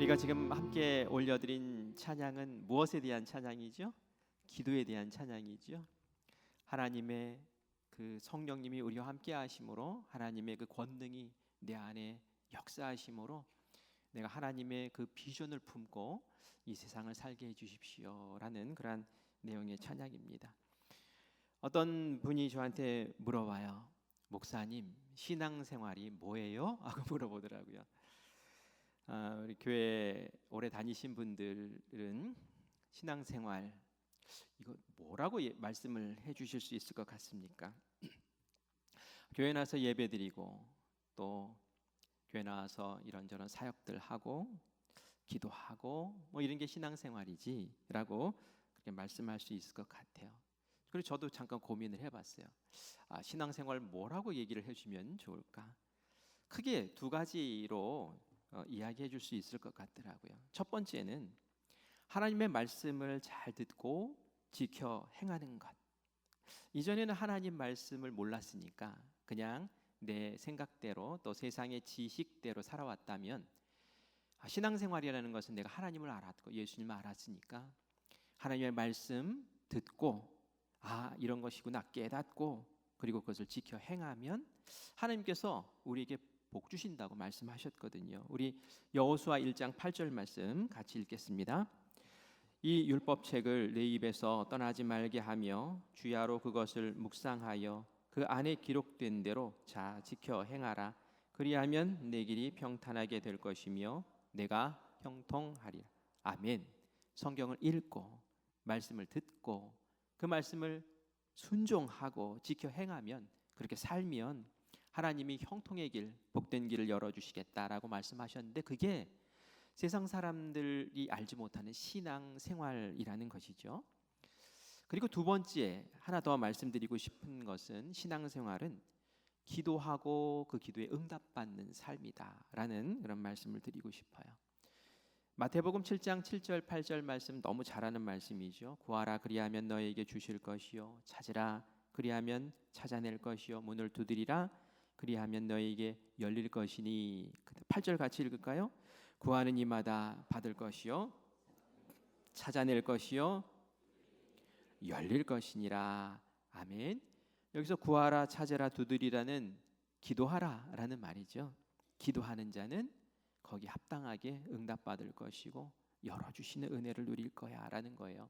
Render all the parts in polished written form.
우리가 지금 함께 올려드린 찬양은 무엇에 대한 찬양이죠? 기도에 대한 찬양이죠. 하나님의 그 성령님이 우리와 함께 하심으로, 하나님의 그 권능이 내 안에 역사하심으로 내가 하나님의 그 비전을 품고 이 세상을 살게 해주십시오라는 그러한 내용의 찬양입니다. 어떤 분이 저한테 물어봐요. 목사님, 신앙생활이 뭐예요? 하고 물어보더라고요. 우리 교회 오래 다니신 분들은 신앙생활 이거 뭐라고 말씀을 해주실 수 있을 것 같습니까? 교회 나와서 예배드리고 또 교회 나와서 이런저런 사역들 하고 기도하고 뭐 이런 게 신앙생활이지라고 그렇게 말씀할 수 있을 것 같아요. 그리고 저도 잠깐 고민을 해봤어요. 신앙생활 뭐라고 얘기를 해주면 좋을까? 크게 두 가지로 이야기해 줄 수 있을 것 같더라고요. 첫 번째는 하나님의 말씀을 잘 듣고 지켜 행하는 것. 이전에는 하나님 말씀을 몰랐으니까 그냥 내 생각대로 또 세상의 지식대로 살아왔다면, 신앙생활이라는 것은 내가 하나님을 알았고 예수님을 알았으니까 하나님의 말씀 듣고 이런 것이구나 깨닫고 그리고 그것을 지켜 행하면 하나님께서 우리에게 복 주신다고 말씀하셨거든요. 우리 여호수아 1장 8절 말씀 같이 읽겠습니다. 이 율법책을 내 입에서 떠나지 말게 하며 주야로 그것을 묵상하여 그 안에 기록된 대로 자 지켜 행하라. 그리하면 내 길이 평탄하게 될 것이며 내가 형통하리라. 아멘. 성경을 읽고 말씀을 듣고 그 말씀을 순종하고 지켜 행하면, 그렇게 살면 하나님이 형통의 길, 복된 길을 열어주시겠다라고 말씀하셨는데, 그게 세상 사람들이 알지 못하는 신앙생활이라는 것이죠. 그리고 두 번째 하나 더 말씀드리고 싶은 것은, 신앙생활은 기도하고 그 기도에 응답받는 삶이다라는 그런 말씀을 드리고 싶어요. 마태복음 7장 7절 8절 말씀 너무 잘 아는 말씀이죠. 구하라 그리하면 너에게 주실 것이요, 찾으라 그리하면 찾아낼 것이요, 문을 두드리라 그리하면 너에게 열릴 것이니. 8절 같이 읽을까요? 구하는 이마다 받을 것이요, 찾아낼 것이요, 열릴 것이니라. 아멘. 여기서 구하라, 찾으라, 두드리라는 기도하라라는 말이죠. 기도하는 자는 거기 합당하게 응답받을 것이고 열어주시는 은혜를 누릴 거야 라는 거예요.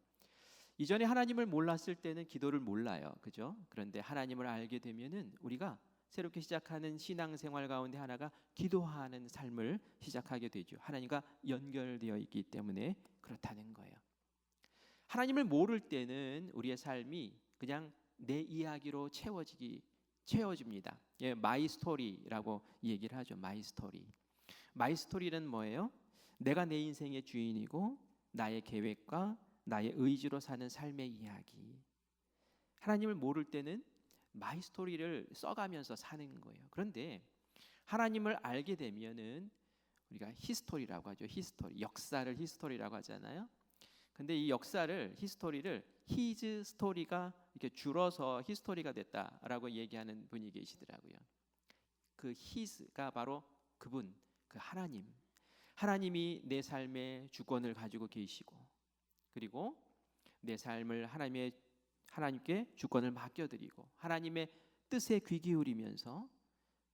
이전에 하나님을 몰랐을 때는 기도를 몰라요, 그죠? 그런데 하나님을 알게 되면은 우리가 새롭게 시작하는 신앙생활 가운데 하나가 기도하는 삶을 시작하게 되죠. 하나님과 연결되어 있기 때문에 그렇다는 거예요. 하나님을 모를 때는 우리의 삶이 그냥 내 이야기로 채워집니다. 마이 스토리라고 얘기를 하죠. 마이 스토리. 마이 스토리는 뭐예요? 내가 내 인생의 주인이고 나의 계획과 나의 의지로 사는 삶의 이야기. 하나님을 모를 때는 마이 스토리를 써가면서 사는 거예요. 그런데 하나님을 알게 되면은 우리가 히스토리라고 하죠. 히스토리, 역사를 히스토리라고 하잖아요. 근데 이 역사를, 히스토리를 히즈 스토리가 이렇게 줄어서 히스토리가 됐다라고 얘기하는 분이 계시더라고요. 그 히즈가 바로 그분, 그 하나님이 내 삶의 주권을 가지고 계시고, 그리고 내 삶을 하나님께 주권을 맡겨드리고 하나님의 뜻에 귀 기울이면서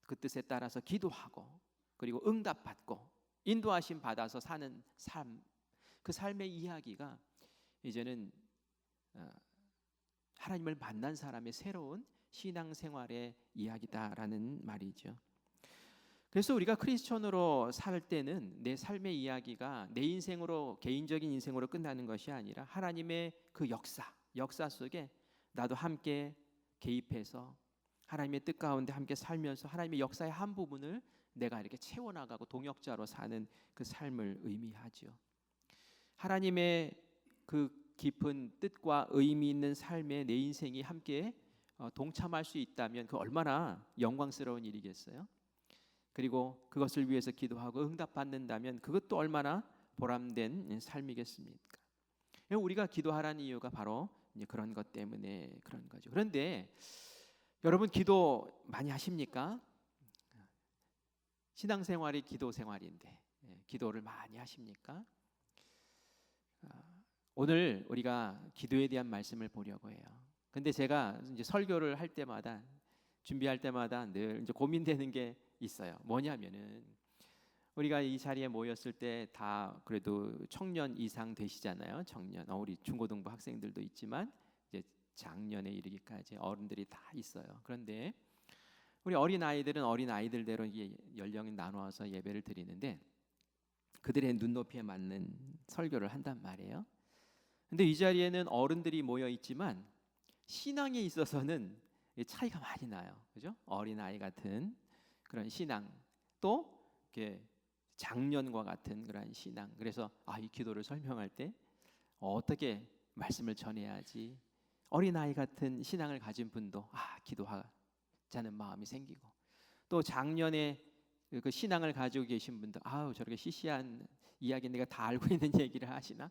그 뜻에 따라서 기도하고 그리고 응답받고 인도하심 받아서 사는 삶, 그 삶의 이야기가 이제는 하나님을 만난 사람의 새로운 신앙생활의 이야기다라는 말이죠. 그래서 우리가 크리스천으로 살 때는 내 삶의 이야기가 내 인생으로, 개인적인 인생으로 끝나는 것이 아니라 하나님의 그 역사 속에 나도 함께 개입해서 하나님의 뜻 가운데 함께 살면서 하나님의 역사의 한 부분을 내가 이렇게 채워나가고 동역자로 사는 그 삶을 의미하죠. 하나님의 그 깊은 뜻과 의미 있는 삶에 내 인생이 함께 동참할 수 있다면 그 얼마나 영광스러운 일이겠어요? 그리고 그것을 위해서 기도하고 응답받는다면 그것도 얼마나 보람된 삶이겠습니까? 우리가 기도하라는 이유가 바로 그런 것 때문에 그런 거죠. 그런데 여러분, 기도 많이 하십니까? 신앙생활이 기도 생활인데 기도를 많이 하십니까? 오늘 우리가 기도에 대한 말씀을 보려고 해요. 근데 제가 이제 설교를 할 때마다 준비할 때마다 늘 이제 고민되는 게 있어요. 뭐냐면은 우리가 이 자리에 모였을 때 다 그래도 청년 이상 되시잖아요. 청년, 우리 중고등부 학생들도 있지만 이제 장년에 이르기까지 어른들이 다 있어요. 그런데 우리 어린 아이들은 어린 아이들대로 이게 연령이 나누어서 예배를 드리는데 그들의 눈높이에 맞는 설교를 한단 말이에요. 근데 이 자리에는 어른들이 모여 있지만 신앙에 있어서는 차이가 많이 나요. 그죠? 어린 아이 같은 그런 신앙, 또 이렇게 장년과 같은 그런 신앙. 그래서 이 기도를 설명할 때 어떻게 말씀을 전해야지 어린 아이 같은 신앙을 가진 분도 기도하자는 마음이 생기고, 또 장년의 그 신앙을 가지고 계신 분도 저렇게 시시한 이야기 내가 다 알고 있는 얘기를 하시나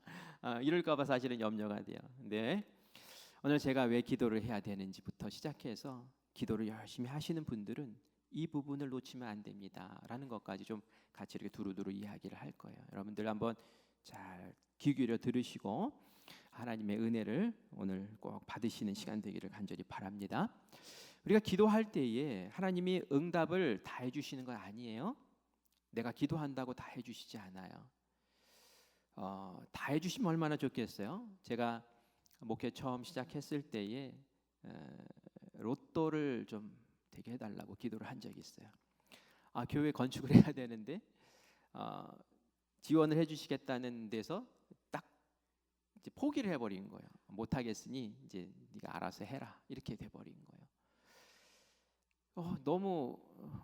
이럴까봐 사실은 염려가 돼요. 근데 오늘 제가 왜 기도를 해야 되는지부터 시작해서 기도를 열심히 하시는 분들은 이 부분을 놓치면 안 됩니다라는 것까지 좀 같이 이렇게 두루두루 이야기를 할 거예요. 여러분들 한번 잘 귀 기울여 들으시고 하나님의 은혜를 오늘 꼭 받으시는 시간 되기를 간절히 바랍니다. 우리가 기도할 때에 하나님이 응답을 다 해주시는 건 아니에요. 내가 기도한다고 다 해주시지 않아요. 다 해주시면 얼마나 좋겠어요. 제가 목회 처음 시작했을 때에 로또를 좀 되게 해달라고 기도를 한 적이 있어요. 교회 건축을 해야 되는데 지원을 해주시겠다는 데서 딱 이제 포기를 해버린 거예요. 못하겠으니 이제 네가 알아서 해라 이렇게 돼버린 거예요. 너무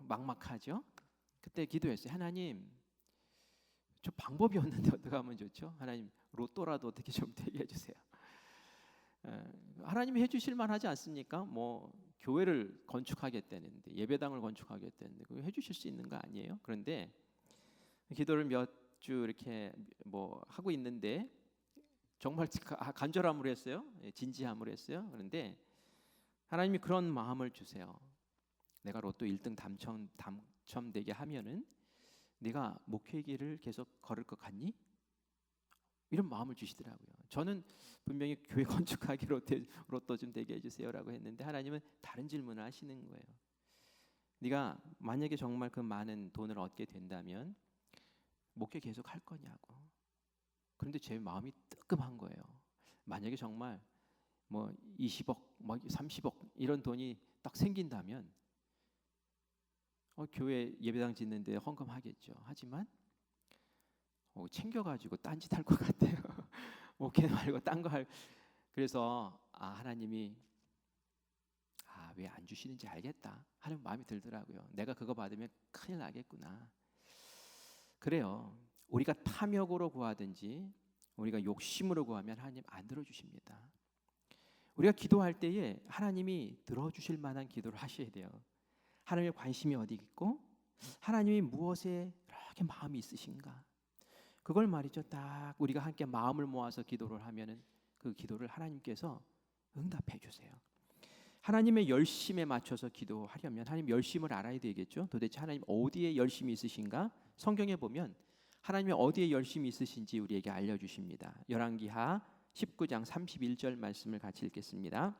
막막하죠. 그때 기도했어요. 하나님, 저 방법이 없는데 어떻게 하면 좋죠? 하나님, 로또라도 어떻게 좀 되게 해주세요. 하나님이 해주실 만하지 않습니까? 뭐 교회를 건축하겠다는데, 예배당을 건축하겠다는데 그거 해주실 수 있는 거 아니에요? 그런데 기도를 몇 주 이렇게 뭐 하고 있는데 정말 간절함으로 했어요. 진지함으로 했어요. 그런데 하나님이 그런 마음을 주세요. 내가 로또 1등 당첨되게 하면은 네가 목회 길을 계속 걸을 것 같니? 이런 마음을 주시더라고요. 저는 분명히 교회 건축하기 로또 좀 되게 해주세요라고 했는데 하나님은 다른 질문을 하시는 거예요. 네가 만약에 정말 그 많은 돈을 얻게 된다면 목회 계속 할 거냐고. 그런데 제 마음이 뜨끔한 거예요. 만약에 정말 뭐 20억, 뭐 30억 이런 돈이 딱 생긴다면 교회 예배당 짓는데 헌금하겠죠. 하지만 챙겨가지고 딴짓 할 것 같아요. 목회 말고 딴 거 할. 그래서 하나님이 왜 안 주시는지 알겠다 하는 마음이 들더라고요. 내가 그거 받으면 큰일 나겠구나. 그래요. 우리가 탐욕으로 구하든지 우리가 욕심으로 구하면 하나님 안 들어주십니다. 우리가 기도할 때에 하나님이 들어주실 만한 기도를 하셔야 돼요. 하나님의 관심이 어디 있고 하나님이 무엇에 이렇게 마음이 있으신가, 그걸 말이죠. 딱 우리가 함께 마음을 모아서 기도를 하면은 그 기도를 하나님께서 응답해 주세요. 하나님의 열심에 맞춰서 기도하려면 하나님 열심을 알아야 되겠죠. 도대체 하나님 어디에 열심이 있으신가? 성경에 보면 하나님이 어디에 열심이 있으신지 우리에게 알려주십니다. 열왕기하 19장 31절 말씀을 같이 읽겠습니다.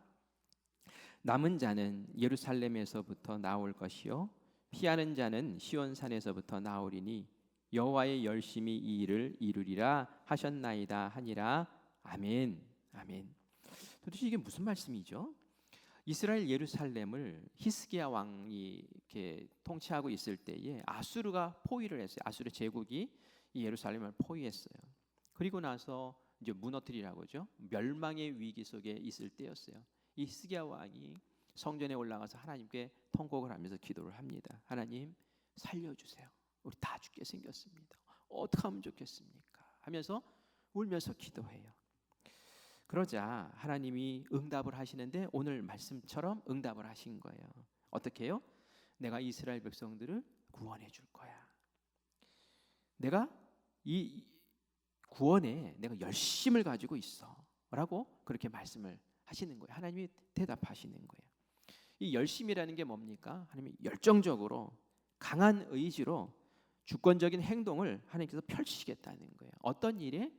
남은 자는 예루살렘에서부터 나올 것이요 피하는 자는 시온산에서부터 나오리니 여호와의 열심이 이 일을 이루리라 하셨나이다 하니라. 아멘. 아멘. 도대체 이게 무슨 말씀이죠? 이스라엘 예루살렘을 히스기야 왕이 이렇게 통치하고 있을 때에 아수르가 포위를 했어요. 아수르 제국이 이 예루살렘을 포위했어요. 그리고 나서 이제 무너뜨리라고 하죠. 멸망의 위기 속에 있을 때였어요. 이 히스기야 왕이 성전에 올라가서 하나님께 통곡을 하면서 기도를 합니다. 하나님 살려주세요. 우리 다 죽게 생겼습니다. 어떻게 하면 좋겠습니까? 하면서 울면서 기도해요. 그러자 하나님이 응답을 하시는데 오늘 말씀처럼 응답을 하신 거예요. 어떻게 해요? 내가 이스라엘 백성들을 구원해 줄 거야. 내가 이 구원에 내가 열심을 가지고 있어 라고 그렇게 말씀을 하시는 거예요. 하나님이 대답하시는 거예요. 이 열심이라는 게 뭡니까? 하나님이 열정적으로 강한 의지로 주권적인 행동을 하나님께서 펼치시겠다는 거예요. 어떤 일에?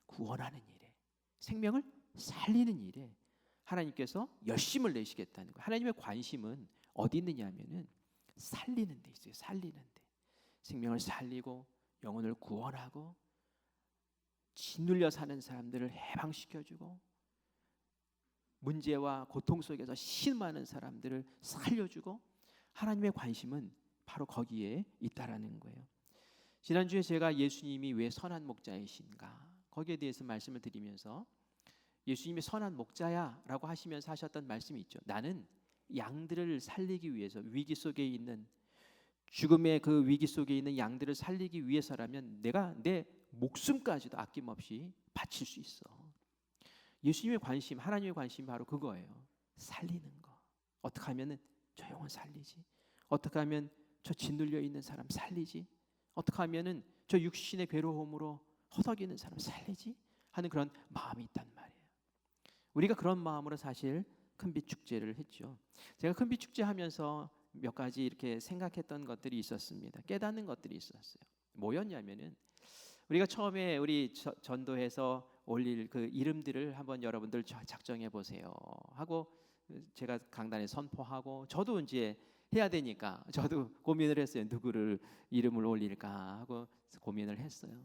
구원하는 일에, 생명을 살리는 일에 하나님께서 열심을 내시겠다는 거예요. 하나님의 관심은 어디 있느냐 하면은 살리는 데 있어요. 살리는 데. 생명을 살리고 영혼을 구원하고 짓눌려 사는 사람들을 해방시켜주고 문제와 고통 속에서 신음하는 사람들을 살려주고, 하나님의 관심은 바로 거기에 있다라는 거예요. 지난주에 제가 예수님이 왜 선한 목자이신가 거기에 대해서 말씀을 드리면서 예수님이 선한 목자야 라고 하시면서 하셨던 말씀이 있죠. 나는 양들을 살리기 위해서, 위기 속에 있는, 죽음의 그 위기 속에 있는 양들을 살리기 위해서라면 내가 내 목숨까지도 아낌없이 바칠 수 있어. 예수님의 관심, 하나님의 관심이 바로 그거예요. 살리는 거. 어떻게 하면 저 영혼 살리지? 어떻게 하면 저 짓눌려 있는 사람 살리지? 어떻게 하면 저 육신의 괴로움으로 허덕이는 사람 살리지? 하는 그런 마음이 있단 말이에요. 우리가 그런 마음으로 사실 큰빛 축제를 했죠. 제가 큰빛 축제 하면서 몇 가지 이렇게 생각했던 것들이 있었습니다. 깨닫는 것들이 있었어요. 뭐였냐면은 우리가 처음에 우리 전도해서 올릴 그 이름들을 한번 여러분들 작정해 보세요 하고 제가 강단에 선포하고, 저도 이제 해야 되니까 저도 고민을 했어요. 누구를 이름을 올릴까 하고 고민을 했어요.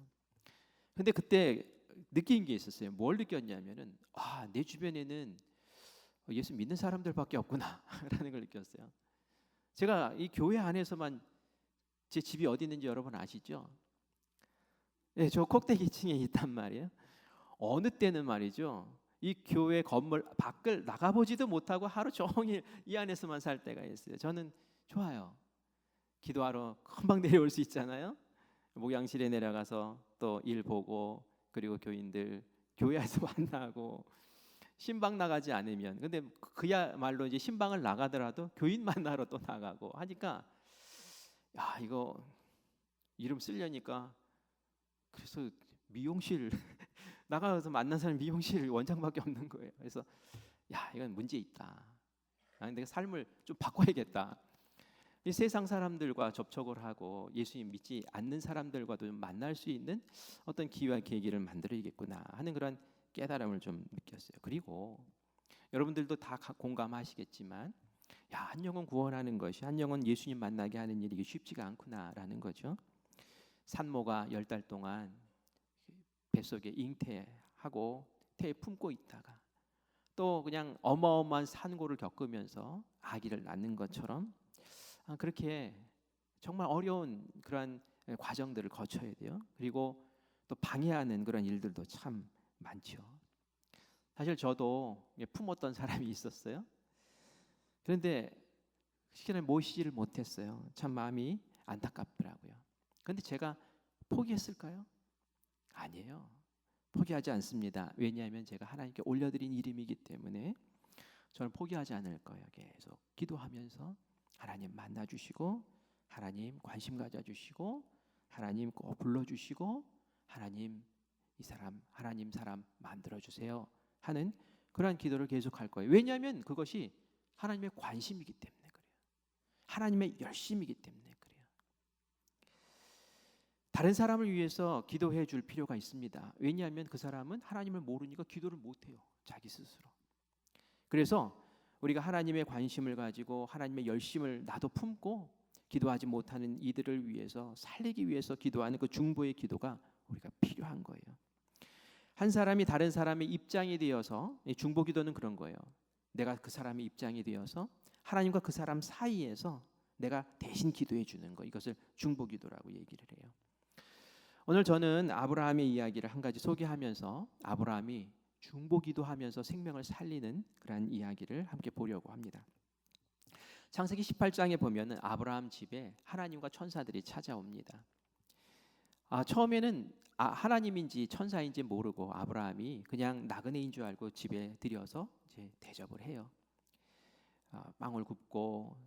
근데 그때 느낀 게 있었어요. 뭘 느꼈냐면은 내 주변에는 예수 믿는 사람들밖에 없구나라는 걸 느꼈어요. 제가 이 교회 안에서만, 제 집이 어디 있는지 여러분 아시죠? 네, 저 꼭대기층에 있단 말이에요. 어느 때는 말이죠, 이 교회 건물 밖을 나가보지도 못하고 하루 종일 이 안에서만 살 때가 있어요. 저는 좋아요. 기도하러 금방 내려올 수 있잖아요. 목양실에 내려가서 또 일 보고, 그리고 교인들 교회에서 만나고, 신방 나가지 않으면, 근데 그야말로 이제 신방을 나가더라도 교인 만나러 또 나가고 하니까 이거 이름 쓰려니까, 그래서 미용실 나가서 만난 사람 미용실 원장밖에 없는 거예요. 그래서 이건 문제 있다. 내가 삶을 좀 바꿔야겠다. 이 세상 사람들과 접촉을 하고 예수님 믿지 않는 사람들과도 좀 만날 수 있는 어떤 기회와 계기를 만들어야겠구나 하는 그런 깨달음을 좀 느꼈어요. 그리고 여러분들도 다 공감하시겠지만, 한 영혼 구원하는 것이, 한 영혼 예수님 만나게 하는 일이 이게 쉽지가 않구나라는 거죠. 산모가 10달 동안 뱃속에 잉태하고 태에 품고 있다가 또 그냥 어마어마한 산고를 겪으면서 아기를 낳는 것처럼 그렇게 정말 어려운 그러한 과정들을 거쳐야 돼요. 그리고 또 방해하는 그런 일들도 참 많죠. 사실 저도 품었던 사람이 있었어요. 그런데 시간을 모시지를 못했어요. 참 마음이 안타깝더라고요. 그런데 제가 포기했을까요? 아니에요. 포기하지 않습니다. 왜냐하면 제가 하나님께 올려드린 이름이기 때문에 저는 포기하지 않을 거예요. 계속 기도하면서 하나님 만나주시고, 하나님 관심 가져주시고, 하나님 꼭 불러주시고, 하나님 이 사람 하나님 사람 만들어주세요 하는 그러한 기도를 계속할 거예요. 왜냐하면 그것이 하나님의 관심이기 때문에 그래요. 하나님의 열심이기 때문에 그래요. 다른 사람을 위해서 기도해 줄 필요가 있습니다. 왜냐하면 그 사람은 하나님을 모르니까 기도를 못해요. 자기 스스로. 그래서 우리가 하나님의 관심을 가지고 하나님의 열심을 나도 품고 기도하지 못하는 이들을 위해서 살리기 위해서 기도하는 그 중보의 기도가 우리가 필요한 거예요. 한 사람이 다른 사람의 입장이 되어서, 중보 기도는 그런 거예요. 내가 그 사람의 입장이 되어서 하나님과 그 사람 사이에서 내가 대신 기도해 주는 거, 이것을 중보 기도라고 얘기를 해요. 오늘 저는 아브라함의 이야기를 한 가지 소개하면서 아브라함이 중보 기도하면서 생명을 살리는 그런 이야기를 함께 보려고 합니다. 창세기 18장에 보면은 아브라함 집에 하나님과 천사들이 찾아옵니다. 처음에는 하나님인지 천사인지 모르고 아브라함이 그냥 나그네인 줄 알고 집에 들여서 이제 대접을 해요. 빵을 굽고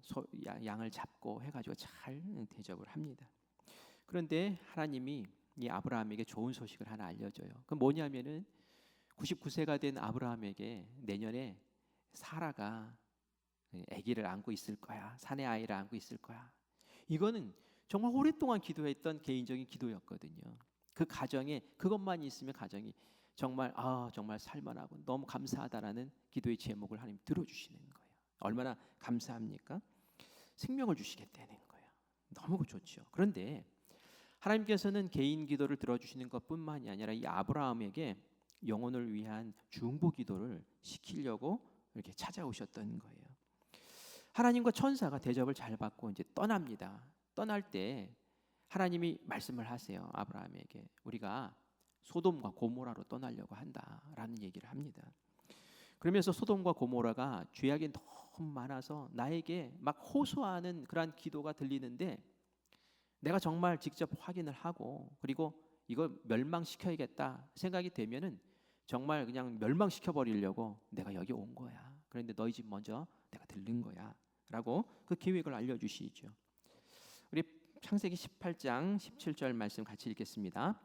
양을 잡고 해가지고 잘 대접을 합니다. 그런데 하나님이 이 아브라함에게 좋은 소식을 하나 알려줘요. 그 뭐냐면은 99세가 된 아브라함에게 내년에 사라가 아기를 안고 있을 거야. 사내 아이를 안고 있을 거야. 이거는 정말 오랫동안 기도했던 개인적인 기도였거든요. 그 가정에 그것만 있으면 가정이 정말 정말 살만하고 너무 감사하다라는 기도의 제목을 하나님 들어주시는 거예요. 얼마나 감사합니까? 생명을 주시겠다는 거예요. 너무 좋죠. 그런데 하나님께서는 개인 기도를 들어주시는 것뿐만이 아니라 이 아브라함에게 영혼을 위한 중보 기도를 시키려고 이렇게 찾아오셨던 거예요. 하나님과 천사가 대접을 잘 받고 이제 떠납니다. 떠날 때 하나님이 말씀을 하세요. 아브라함에게 우리가 소돔과 고모라로 떠나려고 한다라는 얘기를 합니다. 그러면서 소돔과 고모라가 죄악이 너무 많아서 나에게 막 호소하는 그런 기도가 들리는데 내가 정말 직접 확인을 하고 그리고 이거 멸망시켜야겠다 생각이 되면은 정말 그냥 멸망시켜 버리려고 내가 여기 온 거야. 그런데 너희 집 먼저 내가 들른 거야 라고 그 계획을 알려주시죠. 우리 창세기 18장 17절 말씀 같이 읽겠습니다.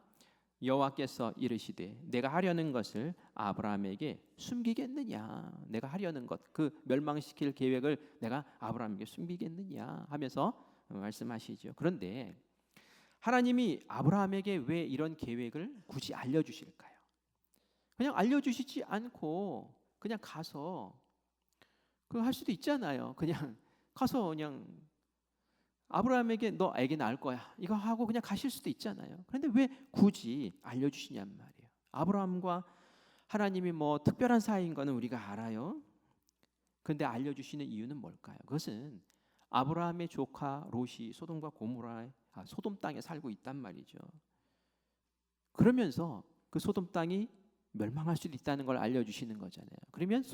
여호와께서 이르시되 내가 하려는 것을 아브라함에게 숨기겠느냐, 내가 하려는 것, 그 멸망시킬 계획을 내가 아브라함에게 숨기겠느냐 하면서 말씀하시죠. 그런데 하나님이 아브라함에게 왜 이런 계획을 굳이 알려주실까요? 그냥 알려주시지 않고 그냥 가서 그거 할 수도 있잖아요. 그냥 가서 그냥 아브라함에게 너 애기 낳을 거야 이거 하고 그냥 가실 수도 있잖아요. 그런데 왜 굳이 알려주시냔 말이에요. 아브라함과 하나님이 뭐 특별한 사이인 거는 우리가 알아요. 그런데 알려주시는 이유는 뭘까요? 그것은 아브라함의 조카 롯이 소돔과 고모라 소돔 땅에 살고 있단 말이죠. 그러면서 그 소돔 땅이 멸망할 수도 있다는 걸 알려주시는 거잖아요. 그러면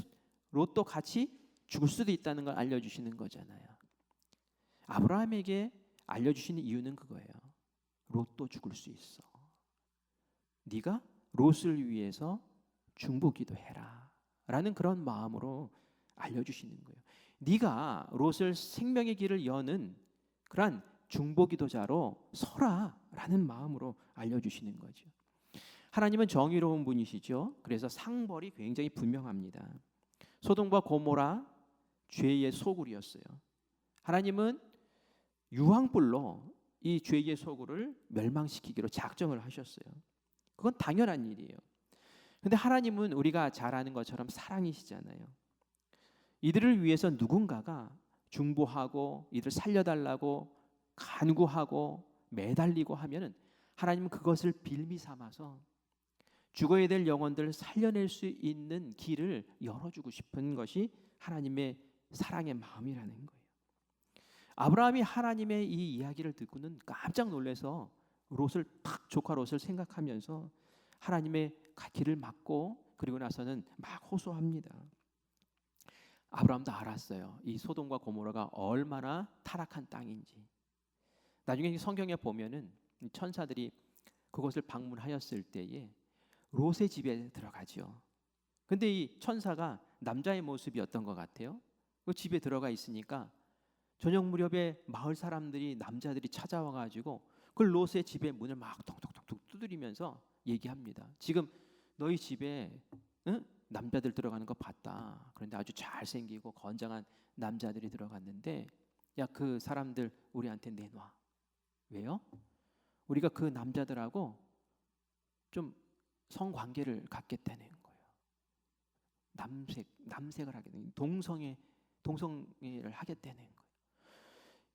롯도 같이 죽을 수도 있다는 걸 알려주시는 거잖아요. 아브라함에게 알려주시는 이유는 그거예요. 롯도 죽을 수 있어. 네가 롯을 위해서 중보기도해라 라는 그런 마음으로 알려주시는 거예요. 네가 롯을 생명의 길을 여는 그런 중보기도자로 서라 라는 마음으로 알려주시는 거죠. 하나님은 정의로운 분이시죠. 그래서 상벌이 굉장히 분명합니다. 소돔과 고모라 죄의 소굴이었어요. 하나님은 유황불로 이 죄의 소굴을 멸망시키기로 작정을 하셨어요. 그건 당연한 일이에요. 그런데 하나님은 우리가 잘 아는 것처럼 사랑이시잖아요. 이들을 위해서 누군가가 중보하고 이들을 살려달라고 간구하고 매달리고 하면은 하나님은 그것을 빌미 삼아서 죽어야 될 영혼들을 살려낼 수 있는 길을 열어주고 싶은 것이 하나님의 사랑의 마음이라는 거예요. 아브라함이 하나님의 이 이야기를 듣고는 깜짝 놀라서 롯을 탁 조카 롯을 생각하면서 하나님의 길을 막고 그리고 나서는 막 호소합니다. 아브라함도 알았어요. 이 소돔과 고모라가 얼마나 타락한 땅인지. 나중에 성경에 보면은 천사들이 그곳을 방문하였을 때에 롯의 집에 들어가죠. 근데 이 천사가 남자의 모습이었던 것 같아요. 그 집에 들어가 있으니까 저녁 무렵에 마을 사람들이 남자들이 찾아와 가지고 그 롯의 집의 문을 막 톡톡톡톡 두드리면서 얘기합니다. 지금 너희 집에 남자들 들어가는 거 봤다. 그런데 아주 잘생기고 건장한 남자들이 들어갔는데 야, 그 사람들 우리한테 내놔. 왜요? 우리가 그 남자들하고 좀 성관계를 갖겠다는 거예요. 남색을 하겠다는 동성애를 하겠다는 거예요.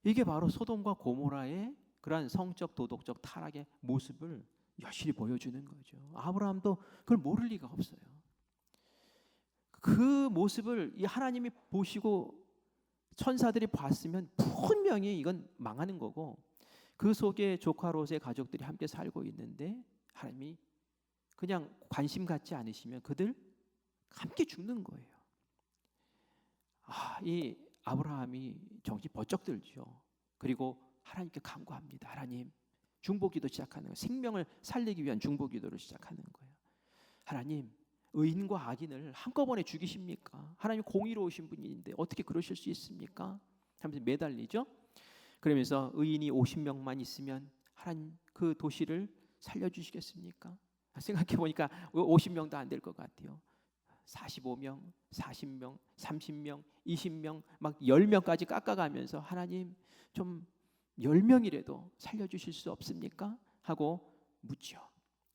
이게 바로 소돔과 고모라의 그러한 성적 도덕적 타락의 모습을 여실히 보여주는 거죠. 아브라함도 그걸 모를 리가 없어요. 그 모습을 이 하나님이 보시고 천사들이 봤으면 분명히 이건 망하는 거고 그 속에 조카 롯의 가족들이 함께 살고 있는데 하나님이 그냥 관심 갖지 않으시면 그들 함께 죽는 거예요. 이 아브라함이 정신 번쩍 들죠. 그리고 하나님께 간구합니다. 하나님, 중보기도 시작하는 거예요. 생명을 살리기 위한 중보기도를 시작하는 거예요. 하나님, 의인과 악인을 한꺼번에 죽이십니까? 하나님 공의로우신 분인데 어떻게 그러실 수 있습니까? 하면서 매달리죠. 그러면서 의인이 50명만 있으면 하나님 그 도시를 살려주시겠습니까? 생각해 보니까 50명도 안 될 것 같아요. 45명, 40명, 30명, 20명, 막 10명까지 깎아가면서 하나님 좀 10명이라도 살려주실 수 없습니까? 하고 묻죠.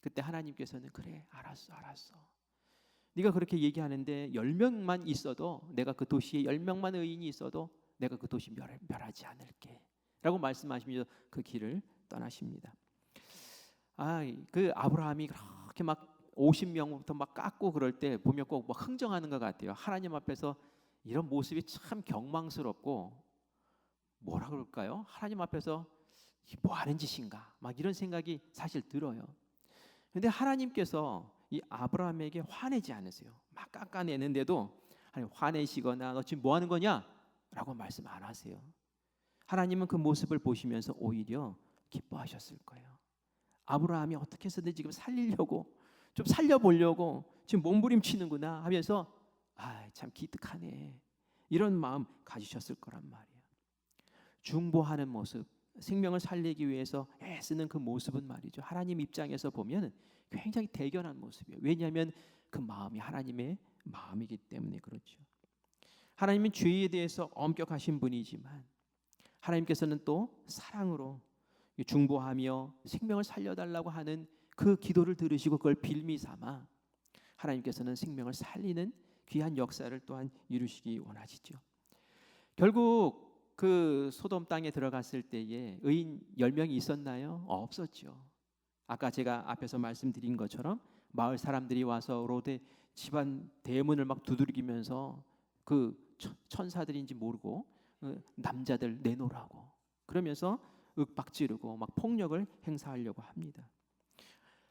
그때 하나님께서는 그래, 알았어. 네가 그렇게 얘기하는데 10명만 있어도, 내가 그 도시에 10명만 의인이 있어도 내가 그 도시 멸하지 않을게 라고 말씀하시면서 그 길을 떠나십니다. 그 아브라함이 그렇게 막 50명부터 막 깎고 그럴 때 보면 꼭 막 흥정하는 것 같아요. 하나님 앞에서 이런 모습이 참 경망스럽고, 뭐라 그럴까요? 하나님 앞에서 뭐 하는 짓인가, 막 이런 생각이 사실 들어요. 근데 하나님께서 이 아브라함에게 화내지 않으세요. 막 깎아내는데도 화내시거나 너 지금 뭐 하는 거냐? 라고 말씀 안 하세요. 하나님은 그 모습을 보시면서 오히려 기뻐하셨을 거예요. 아브라함이 어떻게 해서든 지금 살리려고, 좀 살려보려고 지금 몸부림치는구나 하면서 참 기특하네, 이런 마음 가지셨을 거란 말이에요. 중보하는 모습, 생명을 살리기 위해서 애쓰는 그 모습은 말이죠, 하나님 입장에서 보면 굉장히 대견한 모습이에요. 왜냐하면 그 마음이 하나님의 마음이기 때문에 그렇죠. 하나님은 죄에 대해서 엄격하신 분이지만 하나님께서는 또 사랑으로 중보하며 생명을 살려달라고 하는 그 기도를 들으시고 그걸 빌미 삼아 하나님께서는 생명을 살리는 귀한 역사를 또한 이루시기 원하시죠. 결국 그 소돔 땅에 들어갔을 때에 의인 10명이 있었나요? 없었죠. 아까 제가 앞에서 말씀드린 것처럼 마을 사람들이 와서 롯의 집안 대문을 막 두드리면서 그 천사들인지 모르고 남자들 내놓으라고 그러면서 윽박지르고 막 폭력을 행사하려고 합니다.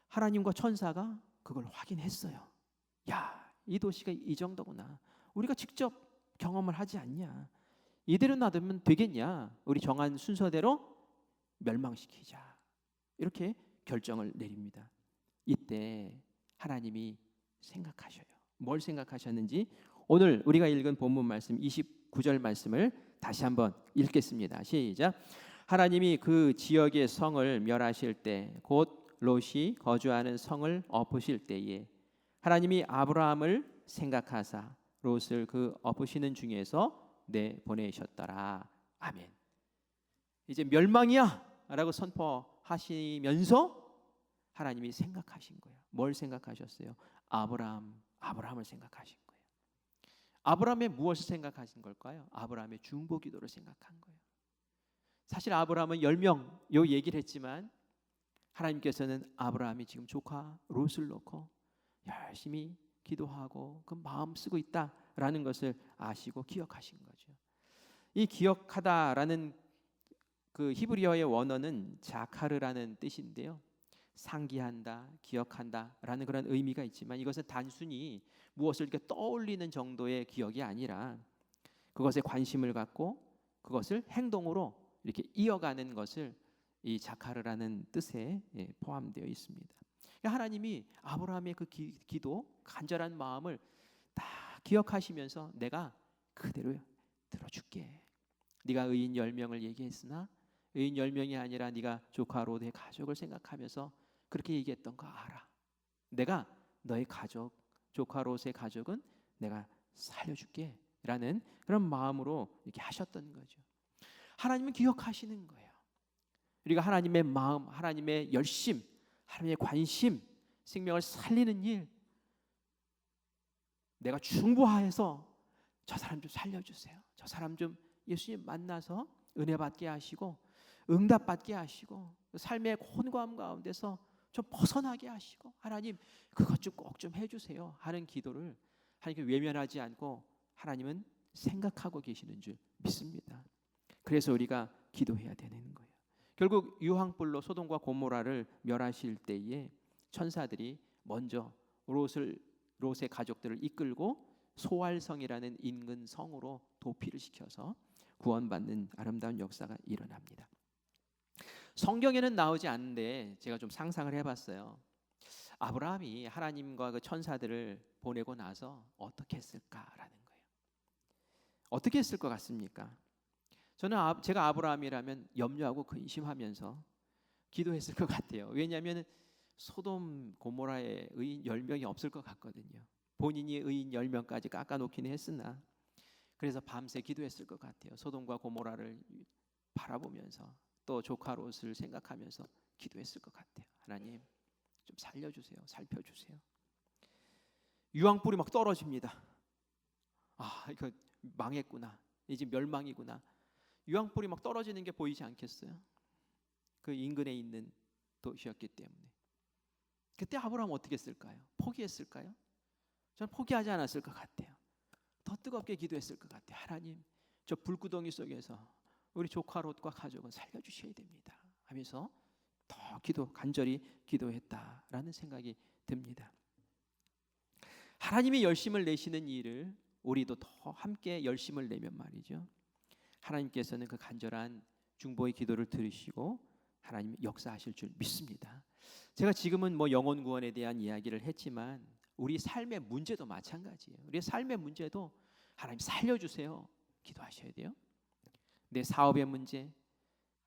하나님과 천사가 그걸 확인했어요. 야, 이 도시가 이 정도구나. 우리가 직접 경험을 하지 않냐. 이대로 놔두면 되겠냐. 우리 정한 순서대로 멸망시키자. 이렇게 결정을 내립니다. 이때 하나님이 생각하셔요. 뭘 생각하셨는지 오늘 우리가 읽은 본문 말씀 29절 말씀을 다시 한번 읽겠습니다. 시작. 하나님이 그 지역의 성을 멸하실 때 곧 롯이 거주하는 성을 엎으실 때에 하나님이 아브라함을 생각하사 롯을 그 엎으시는 중에서 내보내셨더라. 아멘. 이제 멸망이야 라고 선포하시면서 하나님이 생각하신 거예요. 뭘 생각하셨어요? 아브라함을 생각하신 거예요. 아브라함의 무엇을 생각하신 걸까요? 아브라함의 중보 기도를 생각한 거예요. 사실 아브라함은 10명 요 얘기를 했지만 하나님께서는 아브라함이 지금 조카 롯을 놓고 열심히 기도하고 그 마음 쓰고 있다라는 것을 아시고 기억하신 거죠. 이 기억하다라는 그 히브리어의 원어는 자카르라는 뜻인데요. 상기한다, 기억한다라는 그런 의미가 있지만 이것은 단순히 무엇을 이렇게 떠올리는 정도의 기억이 아니라 그것에 관심을 갖고 그것을 행동으로 이렇게 이어가는 것을 이 자카르라는 뜻에 포함되어 있습니다. 하나님이 아브라함의 그 기도, 간절한 마음을 다 기억하시면서 내가 그대로 들어줄게. 네가 의인 10명을 얘기했으나 의인 10명이 아니라 네가 조카 롯의 가족을 생각하면서 그렇게 얘기했던 거 알아. 내가 너의 가족, 조카 롯의 가족은 내가 살려줄게 라는 그런 마음으로 이렇게 하셨던 거죠. 하나님은 기억하시는 거예요. 우리가 하나님의 마음, 하나님의 열심, 하나님의 관심, 생명을 살리는 일, 내가 중보하여서 저 사람 좀 살려주세요. 저 사람 좀 예수님 만나서 은혜 받게 하시고 응답 받게 하시고 삶의 혼과함 가운데서 좀 벗어나게 하시고 하나님 그것 좀 꼭 좀 해주세요 하는 기도를 하나님께 외면하지 않고 하나님은 생각하고 계시는 줄 믿습니다. 그래서 우리가 기도해야 되는 거예요. 결국 유황불로 소돔과 고모라를 멸하실 때에 천사들이 먼저 롯의 가족들을 이끌고 소알성이라는 인근 성으로 도피를 시켜서 구원받는 아름다운 역사가 일어납니다. 성경에는 나오지 않는데 제가 좀 상상을 해봤어요. 아브라함이 하나님과 그 천사들을 보내고 나서 어떻게 했을까라는 거예요. 어떻게 했을 것 같습니까? 저는 제가 아브라함이라면 염려하고 근심하면서 기도했을 것 같아요. 왜냐하면 소돔 고모라에 의인 10명이 없을 것 같거든요. 본인이 의인 10명까지 깎아놓기는 했으나 그래서 밤새 기도했을 것 같아요. 소돔과 고모라를 바라보면서 또 조카 롯을 생각하면서 기도했을 것 같아요. 하나님 좀 살려주세요. 살펴주세요. 유황불이 막 떨어집니다. 아, 이거 망했구나. 이제 멸망이구나. 유황불이 막 떨어지는 게 보이지 않겠어요? 그 인근에 있는 도시였기 때문에. 그때 아브라함 어떻게 했을까요? 포기했을까요? 저는 포기하지 않았을 것 같아요. 더 뜨겁게 기도했을 것 같아요. 하나님, 저 불구덩이 속에서 우리 조카 롯과 가족은 살려주셔야 됩니다 하면서 더 간절히 기도했다라는 생각이 듭니다. 하나님이 열심을 내시는 일을 우리도 더 함께 열심을 내면 말이죠, 하나님께서는 그 간절한 중보의 기도를 들으시고 하나님 역사하실 줄 믿습니다. 제가 지금은 뭐 영혼 구원에 대한 이야기를 했지만 우리 삶의 문제도 마찬가지예요. 우리 삶의 문제도 하나님 살려주세요 기도하셔야 돼요. 내 사업의 문제,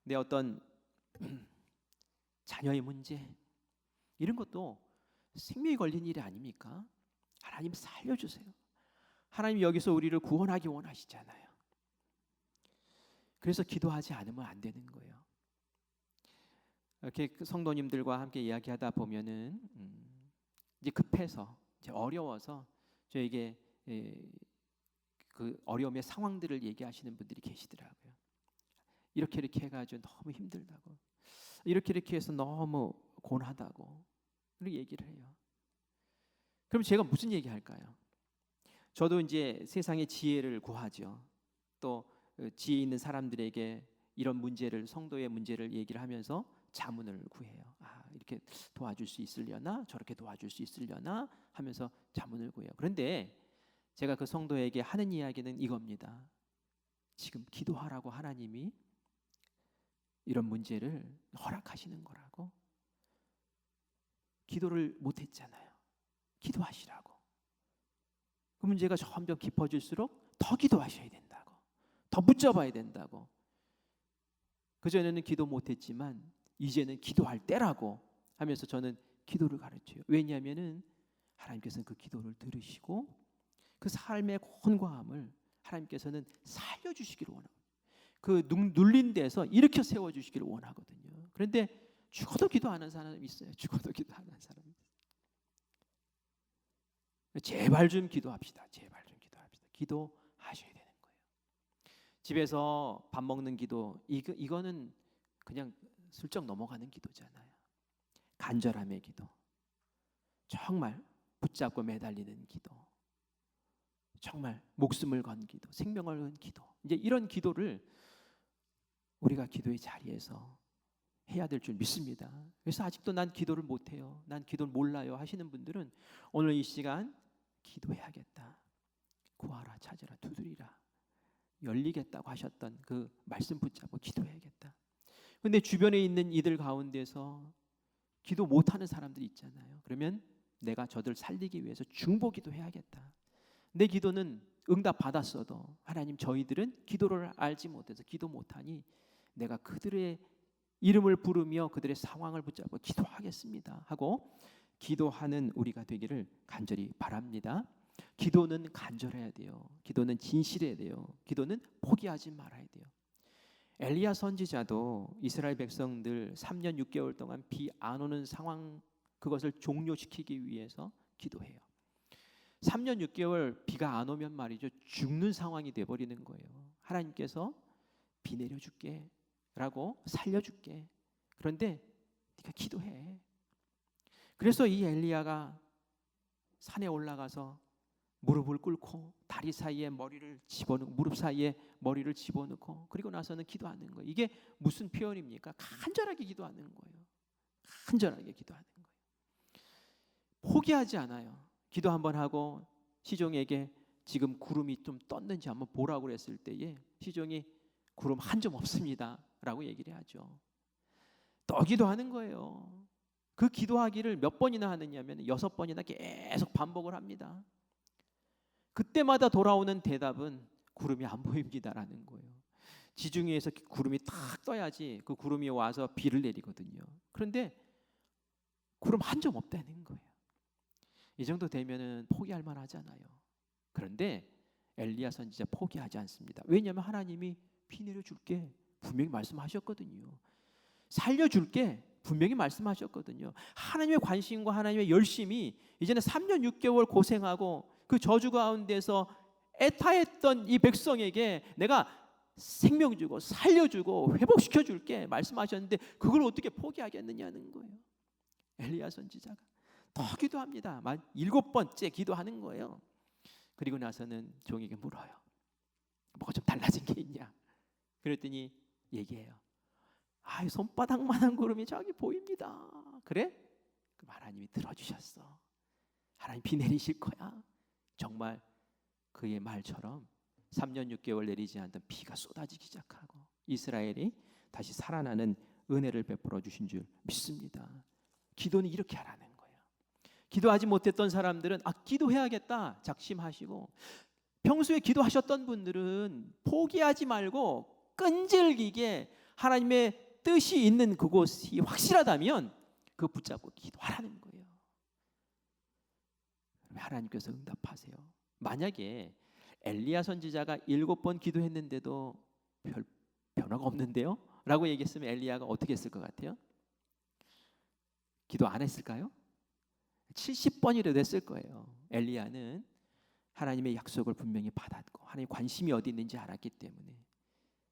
내 어떤 자녀의 문제, 이런 것도 생명이 걸린 일이 아닙니까? 하나님 살려주세요. 하나님 여기서 우리를 구원하기 원하시잖아요. 그래서 기도하지 않으면 안 되는 거예요. 이렇게 성도님들과 함께 이야기하다 보면은 이제 급해서, 이제 어려워서 저에게 그 어려움의 상황들을 얘기하시는 분들이 계시더라고요. 이렇게 해가지고 너무 힘들다고, 이렇게 해서 너무 고난하다고 그렇게 얘기를 해요. 그럼 제가 무슨 얘기할까요? 저도 이제 세상의 지혜를 구하죠. 또 지혜 있는 사람들에게 이런 문제를, 성도의 문제를 얘기를 하면서 자문을 구해요. 아, 이렇게 도와줄 수 있으려나, 저렇게 도와줄 수 있으려나 하면서 자문을 구해요. 그런데 제가 그 성도에게 하는 이야기는 이겁니다. 지금 기도하라고 하나님이 이런 문제를 허락하시는 거라고. 기도를 못했잖아요. 기도하시라고. 그 문제가 점점 깊어질수록 더 기도하셔야 된다고, 더 붙잡아야 된다고. 그전에는 기도 못했지만 이제는 기도할 때라고 하면서 저는 기도를 가르쳐요. 왜냐하면은 하나님께서는 그 기도를 들으시고 그 삶의 곤고함을 하나님께서는 살려주시기를 원하고, 그 눌린 데서 일으켜 세워주시기를 원하거든요. 그런데 죽어도 기도하는 사람이 있어요. 죽어도 기도하는 사람이 있어요. 제발 좀 기도합시다. 제발 좀 기도합시다. 기도하셔야 되는 거예요. 집에서 밥 먹는 기도, 이거는 그냥 슬쩍 넘어가는 기도잖아요. 간절함의 기도, 정말 붙잡고 매달리는 기도, 정말 목숨을 건 기도, 생명을 건 기도, 이제 이런 기도를 우리가 기도의 자리에서 해야 될 줄 믿습니다. 그래서 아직도 난 기도를 못해요, 난 기도를 몰라요 하시는 분들은 오늘 이 시간 기도해야겠다. 구하라, 찾으라, 두드리라, 열리겠다고 하셨던 그 말씀 붙잡고 기도해야겠다. 근데 주변에 있는 이들 가운데서 기도 못하는 사람들이 있잖아요. 그러면 내가 저들 살리기 위해서 중보기도 해야겠다. 내 기도는 응답 받았어도 하나님, 저희들은 기도를 알지 못해서 기도 못하니 내가 그들의 이름을 부르며 그들의 상황을 붙잡고 기도하겠습니다 하고 기도하는 우리가 되기를 간절히 바랍니다. 기도는 간절해야 돼요. 기도는 진실해야 돼요. 기도는 포기하지 말아야 돼요. 엘리야 선지자도 이스라엘 백성들 3년 6개월 동안 비 안 오는 상황, 그것을 종료시키기 위해서 기도해요. 3년 6개월 비가 안 오면 말이죠, 죽는 상황이 돼버리는 거예요. 하나님께서 비 내려줄게 라고, 살려줄게. 그런데 네가 기도해. 그래서 이 엘리야가 산에 올라가서 무릎을 꿇고 다리 사이에 머리를 집어넣고, 무릎 사이에 머리를 집어넣고, 그리고 나서는 기도하는 거예요. 이게 무슨 표현입니까? 간절하게 기도하는 거예요. 간절하게 기도하는 거예요. 포기하지 않아요. 기도 한번 하고 시종에게 지금 구름이 좀 떴는지 한번 보라고 그랬을 때에 시종이 구름 한 점 없습니다 라고 얘기를 하죠. 또 기도하는 거예요. 그 기도하기를 몇 번이나 하느냐면 6번이나 계속 반복을 합니다. 그때마다 돌아오는 대답은 구름이 안 보입니다라는 거예요. 지중해에서 구름이 탁 떠야지 그 구름이 와서 비를 내리거든요. 그런데 구름 한 점 없다는 거예요. 이 정도 되면은 포기할 만하잖아요. 그런데 엘리야 선지자 포기하지 않습니다. 왜냐하면 하나님이 비 내려줄게, 분명히 말씀하셨거든요. 살려줄게 분명히 말씀하셨거든요. 하나님의 관심과 하나님의 열심이 이제는 3년 6개월 고생하고 그 저주 가운데서 애타했던 이 백성에게 내가 생명 주고 살려주고 회복시켜 줄게 말씀하셨는데 그걸 어떻게 포기하겠느냐는 거예요. 엘리야 선지자가 더 기도합니다. 7번째 기도하는 거예요. 그리고 나서는 종에게 물어요. 뭐가 좀 달라진 게 있냐? 그랬더니 얘기해요. 손바닥만한 구름이 저기 보입니다. 그래? 그럼 하나님이 들어주셨어. 하나님 비 내리실 거야. 정말 그의 말처럼 3년 6개월 내리지 않던 비가 쏟아지기 시작하고 이스라엘이 다시 살아나는 은혜를 베풀어 주신 줄 믿습니다. 기도는 이렇게 하라는 거예요. 기도하지 못했던 사람들은 기도해야겠다 작심하시고, 평소에 기도하셨던 분들은 포기하지 말고 끈질기게 하나님의 뜻이 있는 그곳이 확실하다면 그 붙잡고 기도하라는 거예요. 하나님께서 응답하세요. 만약에 엘리야 선지자가 7번 기도했는데도 별 변화가 없는데요? 라고 얘기했으면 엘리야가 어떻게 했을 것 같아요? 기도 안 했을까요? 70번이라도 했을 거예요. 엘리야는 하나님의 약속을 분명히 받았고 하나님 관심이 어디 있는지 알았기 때문에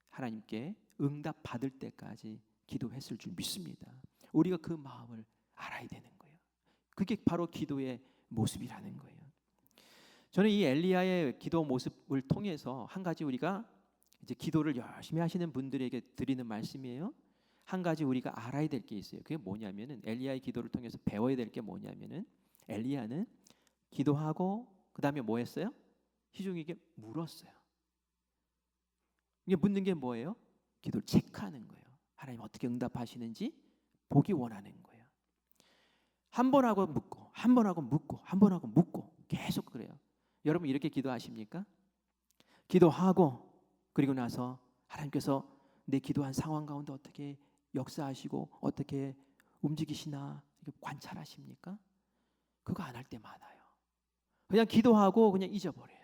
하나님께 응답 받을 때까지 기도했을 줄 믿습니다. 우리가 그 마음을 알아야 되는 거예요. 그게 바로 기도의 모습이라는 거예요. 저는 이 엘리야의 기도 모습을 통해서 한 가지 우리가 이제 기도를 열심히 하시는 분들에게 드리는 말씀이에요. 한 가지 우리가 알아야 될 게 있어요. 그게 뭐냐면은 엘리야의 기도를 통해서 배워야 될 게 뭐냐면은 엘리야는 기도하고 그 다음에 뭐 했어요? 시종에게 물었어요. 이게 묻는 게 뭐예요? 기도를 체크하는 거예요. 하나님 어떻게 응답하시는지 보기 원하는 거예요. 한 번 하고 묻고 한 번 하고 묻고 한 번 하고 묻고 계속 그래요. 여러분 이렇게 기도하십니까? 기도하고 그리고 나서 하나님께서 내 기도한 상황 가운데 어떻게 역사하시고 어떻게 움직이시나 관찰하십니까? 그거 안 할 때 많아요. 그냥 기도하고 그냥 잊어버려요.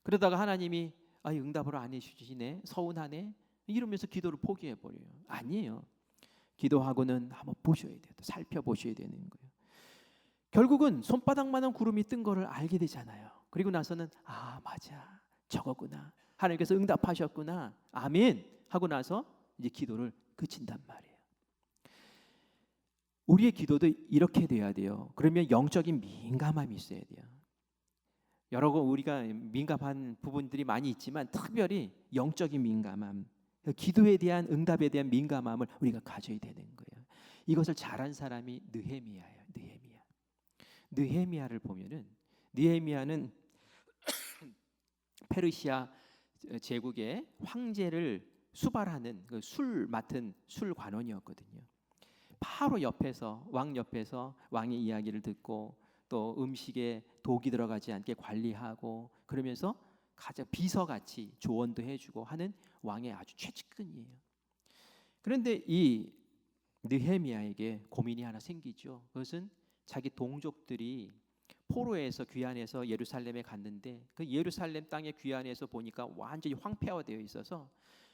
그러다가 하나님이 응답을 안 해주시네, 서운하네 이러면서 기도를 포기해버려요. 아니에요. 기도하고는 한번 보셔야 돼요. 또 살펴보셔야 되는 거예요. 결국은 손바닥만한 구름이 뜬 거를 알게 되잖아요. 그리고 나서는 맞아 저거구나, 하나님께서 응답하셨구나, 아멘 하고 나서 이제 기도를 그친단 말이에요. 우리의 기도도 이렇게 돼야 돼요. 그러면 영적인 민감함이 있어야 돼요. 여러 번 우리가 민감한 부분들이 많이 있지만 특별히 영적인 민감함, 기도에 대한 응답에 대한 민감함을 우리가 가져야 되는 거예요. 이것을 잘한 사람이 느헤미야예요. 느헤미야를 보면은 느헤미야는 페르시아 제국의 황제를 수발하는 그 술 맡은 술 관원이었거든요. 바로 옆에서 왕 옆에서 왕의 이야기를 듣고 또 음식에 독이 들어가지 않게 관리하고 그러면서 가장 비서같이 조언도 해주고 하는 왕의 아주 최측근이에요. 그런데 이 느헤미야에게 고민이 하나 생기죠. 그것은 자기 동족들이 포로에서 귀환해서 예루살렘에 갔는데 그 예루살렘 땅에 귀환해서 보니까 완전히 황폐화되어 있어서,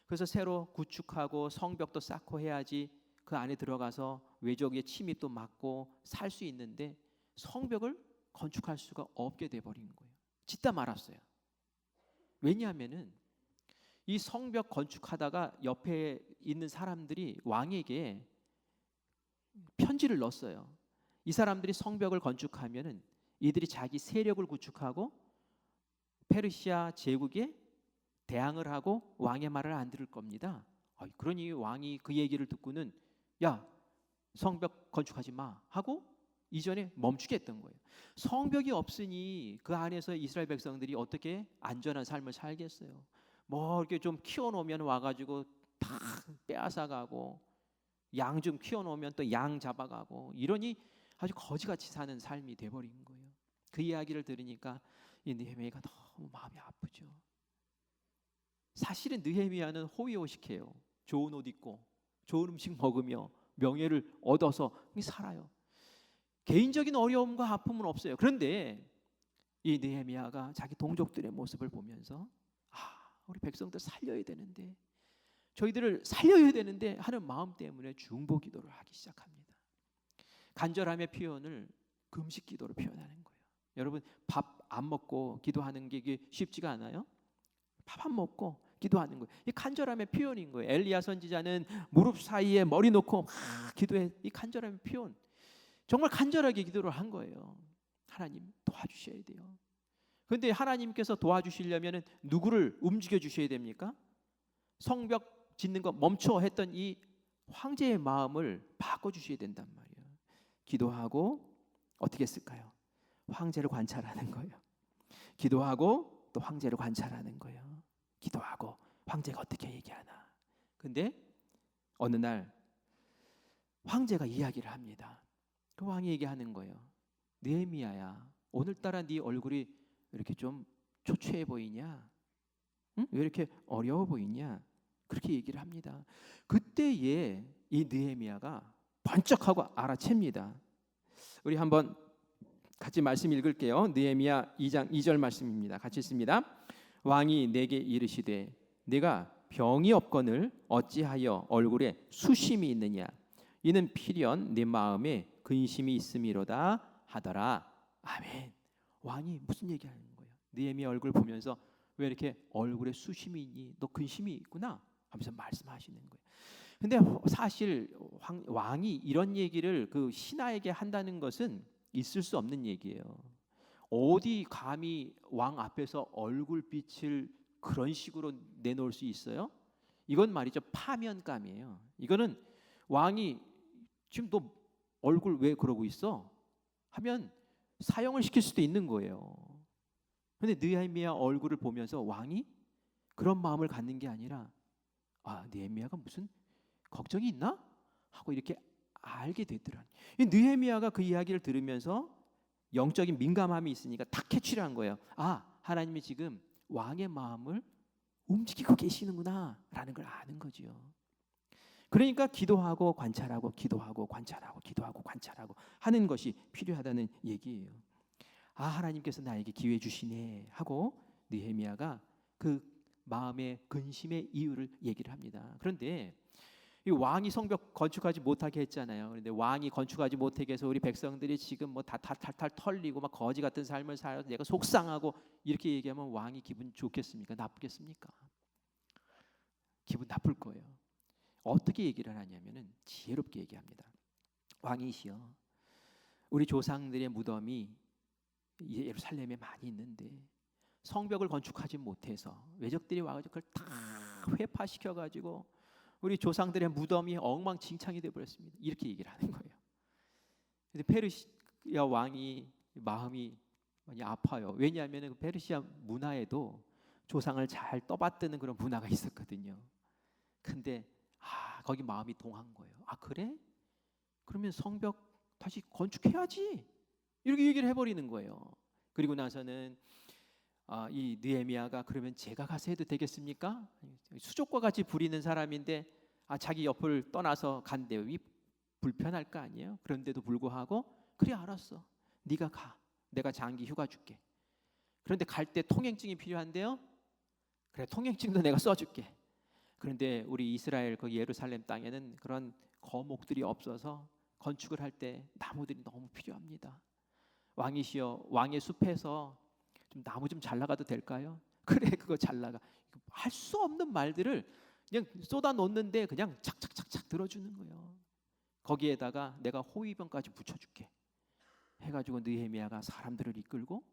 그래서 새로 구축하고 성벽도 쌓고 해야지 그 안에 들어가서 외적의 침입도 막고 살 수 있는데 성벽을 건축할 수가 없게 돼버린 거예요. 짓다 말았어요. 왜냐하면은 이 성벽 건축하다가 옆에 있는 사람들이 왕에게 편지를 넣었어요. 이 사람들이 성벽을 건축하면은 이들이 자기 세력을 구축하고 페르시아 제국에 대항을 하고 왕의 말을 안 들을 겁니다. 그러니 왕이 그 얘기를 듣고는 야 성벽 건축하지 마 하고 이전에 멈추게 했던 거예요. 성벽이 없으니 그 안에서 이스라엘 백성들이 어떻게 안전한 삶을 살겠어요. 뭐 이렇게 좀 키워놓으면 와가지고 다 빼앗아가고, 양 좀 키워놓으면 또 양 잡아가고, 이러니 아주 거지같이 사는 삶이 돼버린 거예요. 그 이야기를 들으니까 이 느헤미야가 너무 마음이 아프죠. 사실은 느헤미야는 호의호식해요. 좋은 옷 입고 좋은 음식 먹으며 명예를 얻어서 살아요. 개인적인 어려움과 아픔은 없어요. 그런데 이 느헤미야가 자기 동족들의 모습을 보면서 우리 백성들 살려야 되는데 저희들을 살려야 되는데 하는 마음 때문에 중보기도를 하기 시작합니다. 간절함의 표현을 금식기도로 표현하는 거예요. 여러분, 밥 안 먹고 기도하는 게 이게 쉽지가 않아요? 밥 안 먹고 기도하는 거예요. 이 간절함의 표현인 거예요. 엘리야 선지자는 무릎 사이에 머리 놓고 막 기도해. 이 간절함의 표현. 정말 간절하게 기도를 한 거예요. 하나님 도와주셔야 돼요. 그런데 하나님께서 도와주시려면 누구를 움직여 주셔야 됩니까? 성벽 짓는 거 멈춰 했던 이 황제의 마음을 바꿔주셔야 된단 말이에요. 기도하고 어떻게 했을까요? 황제를 관찰하는 거예요. 기도하고 또 황제를 관찰하는 거예요. 기도하고 황제가 어떻게 얘기하나. 근데 어느 날 황제가 이야기를 합니다. 그 왕이 얘기하는 거예요. 느헤미야야, 오늘따라 네 얼굴이 이렇게 좀 초췌해 보이냐? 응? 왜 이렇게 어려워 보이냐? 그렇게 얘기를 합니다. 그때에 이 느헤미야가 번쩍하고 알아챕니다. 우리 한번 같이 말씀 읽을게요. 느헤미야 2장 2절 말씀입니다. 같이 읽습니다. 왕이 내게 이르시되 내가 병이 없거늘 어찌하여 얼굴에 수심이 있느냐? 이는 필연 내 마음에 근심이 있음이로다 하더라. 아멘. 왕이 무슨 얘기하는 거예요? 느헤미야 얼굴 보면서 왜 이렇게 얼굴에 수심이 있니? 너 근심이 있구나 하면서 말씀하시는 거예요. 근데 사실 왕이 이런 얘기를 그 신하에게 한다는 것은 있을 수 없는 얘기예요. 어디 감히 왕 앞에서 얼굴빛을 그런 식으로 내놓을 수 있어요? 이건 말이죠, 파면감이에요. 이거는 왕이 지금 너 얼굴 왜 그러고 있어? 하면 사형을 시킬 수도 있는 거예요. 근데 느헤미야 얼굴을 보면서 왕이 그런 마음을 갖는 게 아니라, 아, 느헤미야가 무슨 걱정이 있나? 하고 이렇게 알게 되더라. 이 느헤미야가 그 이야기를 들으면서 영적인 민감함이 있으니까 탁 캐치를 한 거예요. 아, 하나님이 지금 왕의 마음을 움직이고 계시는구나 라는 걸 아는 거죠. 그러니까 기도하고 관찰하고 기도하고 관찰하고 기도하고 관찰하고 하는 것이 필요하다는 얘기예요. 아, 하나님께서 나에게 기회 주시네 하고 느헤미야가 그 마음의 근심의 이유를 얘기를 합니다. 그런데 이 왕이 성벽 건축하지 못하게 했잖아요. 그런데 왕이 건축하지 못하게 해서 우리 백성들이 지금 뭐 다 탈탈 털리고 막 거지 같은 삶을 살아서 내가 속상하고 이렇게 얘기하면 왕이 기분 좋겠습니까? 나쁘겠습니까? 기분 나쁠 거예요. 어떻게 얘기를 하냐면은 지혜롭게 얘기합니다. 왕이시여, 우리 조상들의 무덤이 예루살렘에 많이 있는데 성벽을 건축하지 못해서 외적들이 와가지고 그걸 다 회파시켜가지고 우리 조상들의 무덤이 엉망진창이 되어버렸습니다. 이렇게 얘기를 하는 거예요. 근데 페르시아 왕이 마음이 많이 아파요. 왜냐하면 그 페르시아 문화에도 조상을 잘 떠받드는 그런 문화가 있었거든요. 근데 거기 마음이 동한 거예요. 아, 그래? 그러면 성벽 다시 건축해야지. 이렇게 얘기를 해버리는 거예요. 그리고 나서는 이 느헤미야가 그러면 제가 가서 해도 되겠습니까? 수족과 같이 부리는 사람인데 자기 옆을 떠나서 간대요. 불편할 거 아니에요? 그런데도 불구하고 그래, 알았어, 네가 가, 내가 장기 휴가 줄게. 그런데 갈 때 통행증이 필요한데요. 그래, 통행증도 내가 써줄게. 그런데 우리 이스라엘 그 예루살렘 땅에는 그런 거목들이 없어서 건축을 할 때 나무들이 너무 필요합니다. 왕이시여, 왕의 숲에서 좀 나무 좀 잘라가도 될까요? 그래, 그거 잘라가. 할 수 없는 말들을 그냥 쏟아 놓는데 그냥 착착착착 들어주는 거예요. 거기에다가 내가 호위병까지 붙여줄게 해가지고 느헤미야가 사람들을 이끌고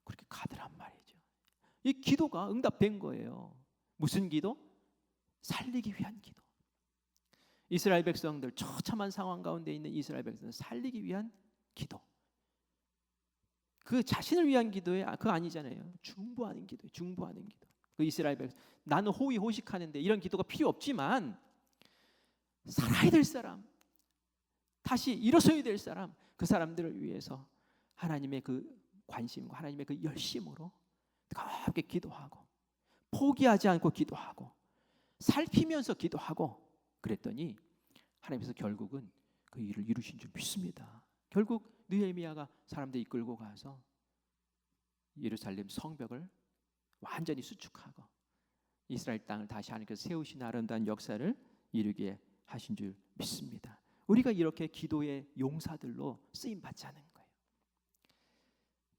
그렇게 가더란 말이죠. 이 기도가 응답된 거예요. 무슨 기도? 살리기 위한 기도. 이스라엘 백성들, 처참한 상황 가운데 있는 이스라엘 백성들 살리기 위한 기도. 그 자신을 위한 기도에 그거 아니잖아요. 중보하는 기도예요. 중보하는 기도. 그 이스라엘 백성, 나는 호의호식하는데 이런 기도가 필요 없지만 살아야 될 사람, 다시 일어서야 될 사람, 그 사람들을 위해서 하나님의 그 관심과 하나님의 그 열심으로 뜨겁게 기도하고 포기하지 않고 기도하고 살피면서 기도하고 그랬더니 하나님께서 결국은 그 일을 이루신 줄 믿습니다. 결국 느헤미야가 사람들 이끌고 가서 예루살렘 성벽을 완전히 수축하고 이스라엘 땅을 다시 하나님께서 세우신 아름다운 역사를 이루게 하신 줄 믿습니다. 우리가 이렇게 기도의 용사들로 쓰임 받지 않은 거예요.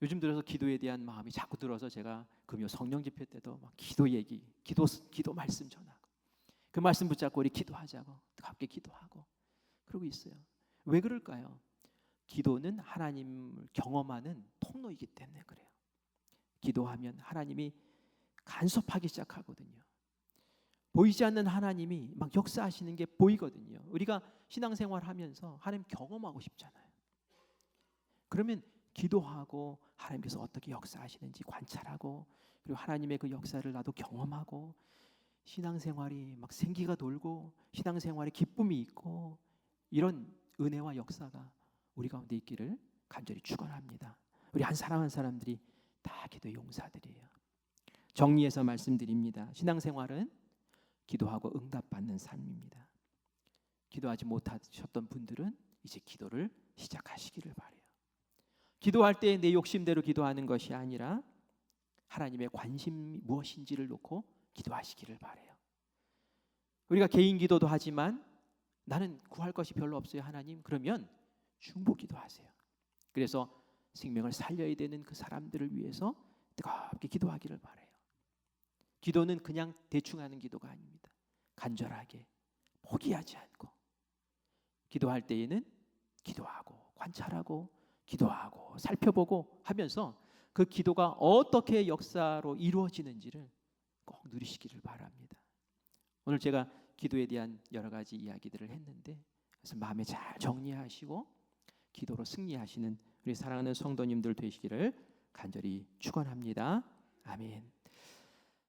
요즘 들어서 기도에 대한 마음이 자꾸 들어서 제가 금요 성령 집회 때도 막 기도 얘기, 기도 말씀 전하고 그 말씀 붙잡고 우리 기도하자고 함께 기도하고 그러고 있어요. 왜 그럴까요? 기도는 하나님을 경험하는 통로이기 때문에 그래요. 기도하면 하나님이 간섭하기 시작하거든요. 보이지 않는 하나님이 막 역사하시는 게 보이거든요. 우리가 신앙생활하면서 하나님 경험하고 싶잖아요. 그러면 기도하고 하나님께서 어떻게 역사하시는지 관찰하고 그리고 하나님의 그 역사를 나도 경험하고 신앙생활이 막 생기가 돌고 신앙생활에 기쁨이 있고 이런 은혜와 역사가 우리 가운데 있기를 간절히 축원합니다. 우리 한 사람 한 사람들이 다 기도의 용사들이에요. 정리해서 말씀드립니다. 신앙생활은 기도하고 응답받는 삶입니다. 기도하지 못하셨던 분들은 이제 기도를 시작하시기를 바라요. 기도할 때 내 욕심대로 기도하는 것이 아니라 하나님의 관심이 무엇인지를 놓고 기도하시기를 바라요. 우리가 개인 기도도 하지만 나는 구할 것이 별로 없어요 하나님, 그러면 중보 기도하세요. 그래서 생명을 살려야 되는 그 사람들을 위해서 뜨겁게 기도하기를 바라요. 기도는 그냥 대충 하는 기도가 아닙니다. 간절하게 포기하지 않고 기도할 때에는 기도하고 관찰하고 기도하고 살펴보고 하면서 그 기도가 어떻게 역사로 이루어지는지를 꼭 누리시기를 바랍니다. 오늘 제가 기도에 대한 여러 가지 이야기들을 했는데 그래서 마음에 잘 정리하시고 기도로 승리하시는 우리 사랑하는 성도님들 되시기를 간절히 축원합니다. 아멘.